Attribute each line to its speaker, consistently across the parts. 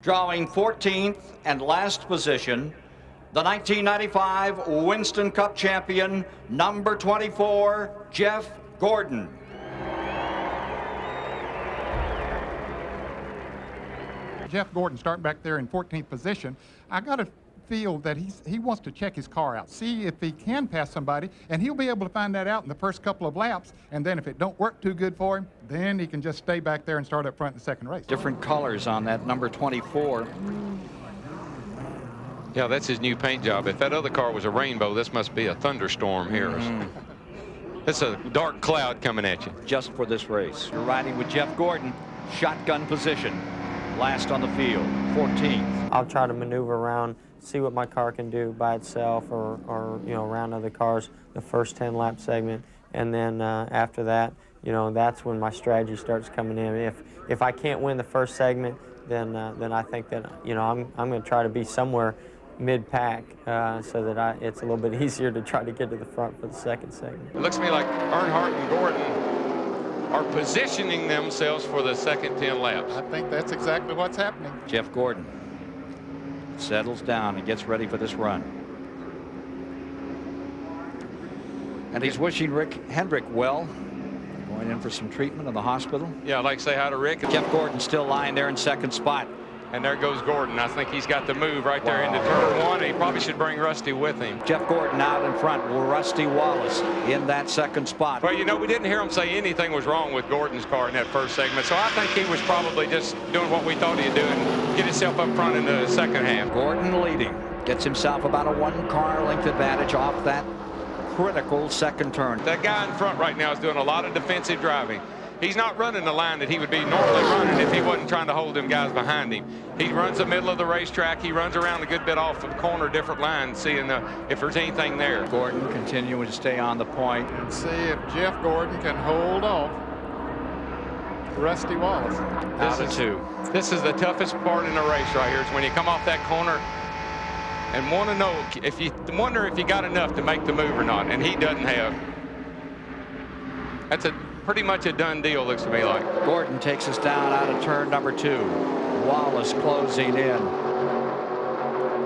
Speaker 1: Drawing 14th and last position, the 1995 Winston Cup champion, number 24, Jeff Gordon.
Speaker 2: Jeff Gordon starting back there in 14th position. I got to feel that he wants to check his car out, see if he can pass somebody, and he'll be able to find that out in the first couple of laps. And then if it don't work too good for him, then he can just stay back there and start up front in the second race.
Speaker 1: Different colors on that number 24.
Speaker 3: Yeah, that's his new paint job. If that other car was a rainbow, this must be a thunderstorm here. It's a dark cloud coming at you.
Speaker 1: Just for this race. You're riding with Jeff Gordon, shotgun position. Last on the field, 14th.
Speaker 4: I'll try to maneuver around, see what my car can do by itself or around other cars the first 10 lap segment. And then after that, that's when my strategy starts coming in. If I can't win the first segment, then I think that, I'm going to try to be somewhere mid-pack so that it's a little bit easier to try to get to the front for the second segment.
Speaker 3: It looks to me like Earnhardt and Gordon are positioning themselves for the second 10 laps.
Speaker 2: I think that's exactly what's happening.
Speaker 1: Jeff Gordon settles down and gets ready for this run. And he's wishing Rick Hendrick well. Going in for some treatment in the hospital.
Speaker 3: Yeah, I'd like to say hi to Rick.
Speaker 1: Jeff Gordon still lying there in second spot.
Speaker 3: And there goes Gordon. I think he's got the move right there into turn one. He probably should bring Rusty with him.
Speaker 1: Jeff Gordon out in front. Rusty Wallace in that second spot.
Speaker 3: Well, we didn't hear him say anything was wrong with Gordon's car in that first segment. So I think he was probably just doing what we thought he'd do and get himself up front in the second half.
Speaker 1: Gordon leading. Gets himself about a 1 car length advantage off that critical second turn.
Speaker 3: That guy in front right now is doing a lot of defensive driving. He's not running the line that he would be normally running if he wasn't trying to hold them guys behind him. He runs the middle of the racetrack. He runs around a good bit off of the corner, different lines, seeing if there's anything there.
Speaker 1: Gordon continuing to stay on the point.
Speaker 2: And see if Jeff Gordon can hold off Rusty Wallace.
Speaker 1: Out of two.
Speaker 3: This is the toughest part in the race right here. Is when you come off that corner and want to know if you wonder if you got enough to make the move or not, and he doesn't have. That's pretty much a done deal, looks to me like.
Speaker 1: Gordon takes us down out of turn number 2. Wallace closing in.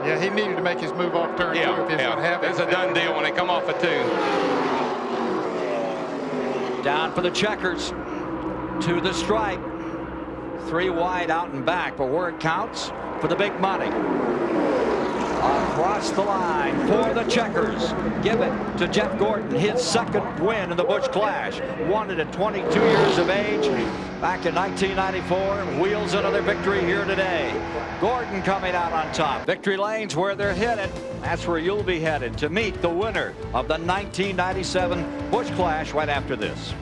Speaker 2: Yeah, he needed to make his move off turn 2 if he's going to have it.
Speaker 3: It's a done deal when they come off a 2.
Speaker 1: Down for the checkers. To the stripe. 3 wide out and back, but where it counts for the big money. Across the line for the checkers. Give it to Jeff Gordon, his second win in the Busch Clash. Won it at 22 years of age back in 1994. Wheels another victory here today. Gordon coming out on top. Victory lane's where they're headed. That's where you'll be headed to meet the winner of the 1997 Busch Clash right after this.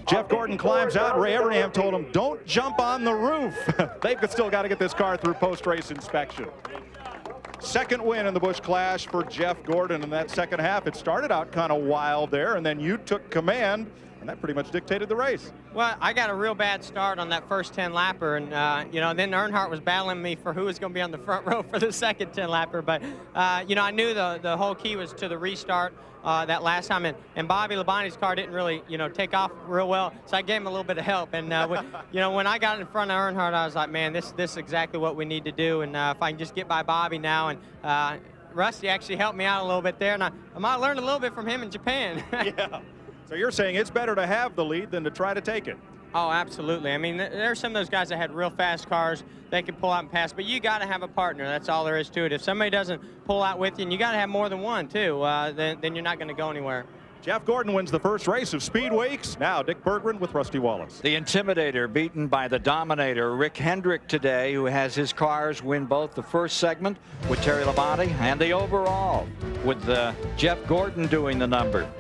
Speaker 5: Jeff Gordon climbs out. Ray Evernham told him, don't jump on the roof. They've still got to get this car through post-race inspection. Second win in the Busch Clash for Jeff Gordon in that second half. It started out kind of wild there, and then you took command, and that pretty much dictated the race.
Speaker 4: Well, I got a real bad start on that first 10 lapper, and then Earnhardt was battling me for who was going to be on the front row for the second 10 lapper. But I knew the whole key was to the restart that last time, and Bobby Labonte's car didn't really take off real well, so I gave him a little bit of help. And when I got in front of Earnhardt, I was like, man, this is exactly what we need to do. And if I can just get by Bobby now, and Rusty actually helped me out a little bit there, and I might learn a little bit from him in Japan.
Speaker 5: Yeah. So you're saying it's better to have the lead than to try to take it?
Speaker 4: Oh, absolutely. I mean, there's some of those guys that had real fast cars. They can pull out and pass, but you got to have a partner. That's all there is to it. If somebody doesn't pull out with you, and you got to have more than one, too, then you're not going to go anywhere.
Speaker 5: Jeff Gordon wins the first race of Speed Weeks. Now Dick Berggren with Rusty Wallace.
Speaker 1: The Intimidator beaten by the Dominator, Rick Hendrick, today, who has his cars win both the first segment with Terry Labonte and the overall with Jeff Gordon doing the number.